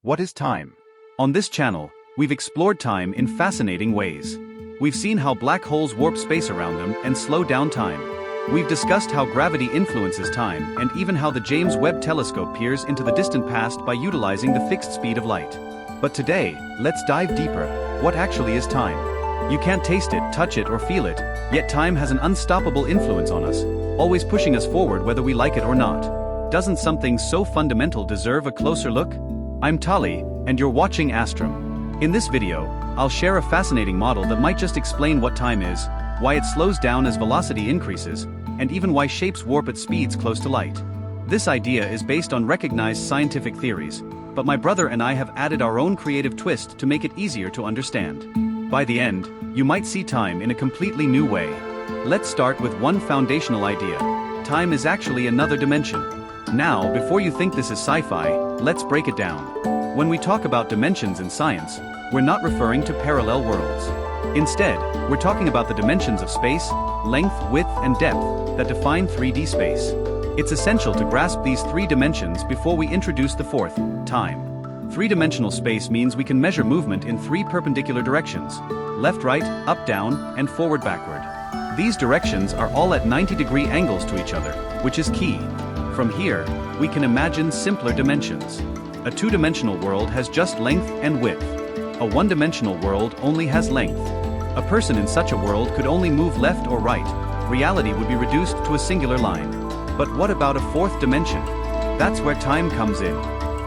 What is time? On this channel, we've explored time in fascinating ways. We've seen how black holes warp space around them and slow down time. We've discussed how gravity influences time and even how the James Webb Telescope peers into the distant past by utilizing the fixed speed of light. But today, let's dive deeper. What actually is time? You can't taste it, touch it, or feel it, yet time has an unstoppable influence on us, always pushing us forward whether we like it or not. Doesn't something so fundamental deserve a closer look? I'm Tali, and you're watching Astrum. In this video, I'll share a fascinating model that might just explain what time is, why it slows down as velocity increases, and even why shapes warp at speeds close to light. This idea is based on recognized scientific theories, but my brother and I have added our own creative twist to make it easier to understand. By the end, you might see time in a completely new way. Let's start with one foundational idea. Time is actually another dimension. Now, before you think this is sci-fi, let's break it down. When we talk about dimensions in science, we're not referring to parallel worlds. Instead, we're talking about the dimensions of space, length, width, and depth that define 3D space. It's essential to grasp these three dimensions before we introduce the fourth, time. Three-dimensional space means we can measure movement in three perpendicular directions: left, right, up, down, and forward, backward. These directions are all at 90-degree angles to each other, which is key. From here, we can imagine simpler dimensions. A two-dimensional world has just length and width. A one-dimensional world only has length. A person in such a world could only move left or right. Reality would be reduced to a singular line. But what about a fourth dimension? That's where time comes in.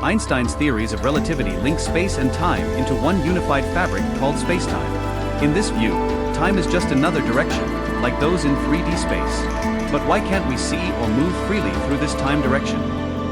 Einstein's theories of relativity link space and time into one unified fabric called spacetime. In this view, time is just another direction, like those in 3D space. But why can't we see or move freely through this time direction?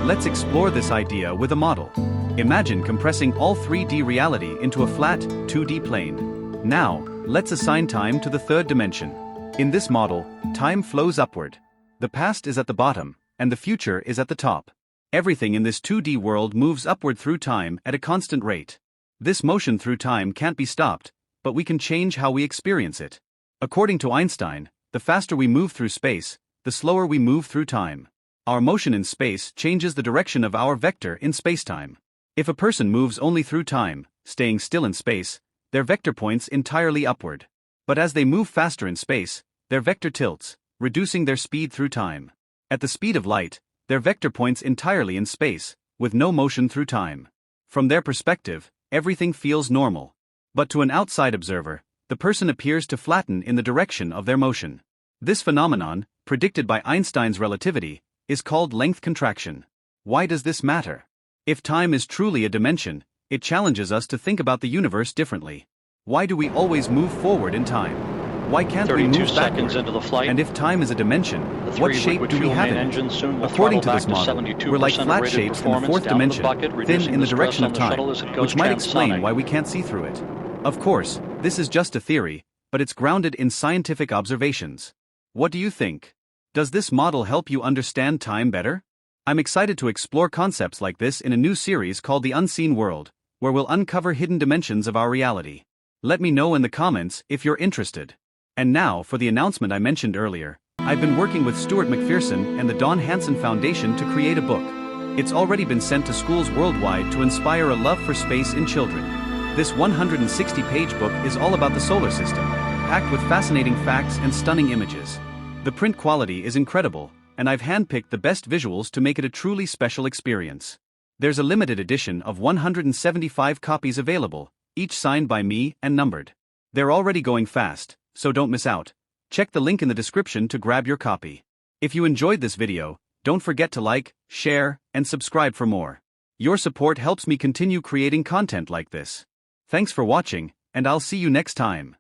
Let's explore this idea with a model. Imagine compressing all 3D reality into a flat, 2D plane. Now, let's assign time to the third dimension. In this model, time flows upward. The past is at the bottom, and the future is at the top. Everything in this 2D world moves upward through time at a constant rate. This motion through time can't be stopped, but we can change how we experience it. According to Einstein, the faster we move through space, the slower we move through time. Our motion in space changes the direction of our vector in spacetime. If a person moves only through time, staying still in space, their vector points entirely upward. But as they move faster in space, their vector tilts, reducing their speed through time. At the speed of light, their vector points entirely in space, with no motion through time. From their perspective, everything feels normal. But to an outside observer, the person appears to flatten in the direction of their motion. This phenomenon, predicted by Einstein's relativity, is called length contraction. Why does this matter? If time is truly a dimension, it challenges us to think about the universe differently. Why do we always move forward in time? Why can't we move backward? Into the flight. And if time is a dimension, what shape do we have in it? According to this model, we're like flat shapes in the fourth dimension, thin in the direction of time, which might explain why we can't see through it. Of course, this is just a theory, but it's grounded in scientific observations. What do you think? Does this model help you understand time better? I'm excited to explore concepts like this in a new series called The Unseen World, where we'll uncover hidden dimensions of our reality. Let me know in the comments if you're interested. And now for the announcement I mentioned earlier. I've been working with Stuart McPherson and the Don Hanson Foundation to create a book. It's already been sent to schools worldwide to inspire a love for space in children. This 160-page book is all about the solar system, packed with fascinating facts and stunning images. The print quality is incredible, and I've handpicked the best visuals to make it a truly special experience. There's a limited edition of 175 copies available, each signed by me and numbered. They're already going fast, so don't miss out. Check the link in the description to grab your copy. If you enjoyed this video, don't forget to like, share, and subscribe for more. Your support helps me continue creating content like this. Thanks for watching, and I'll see you next time.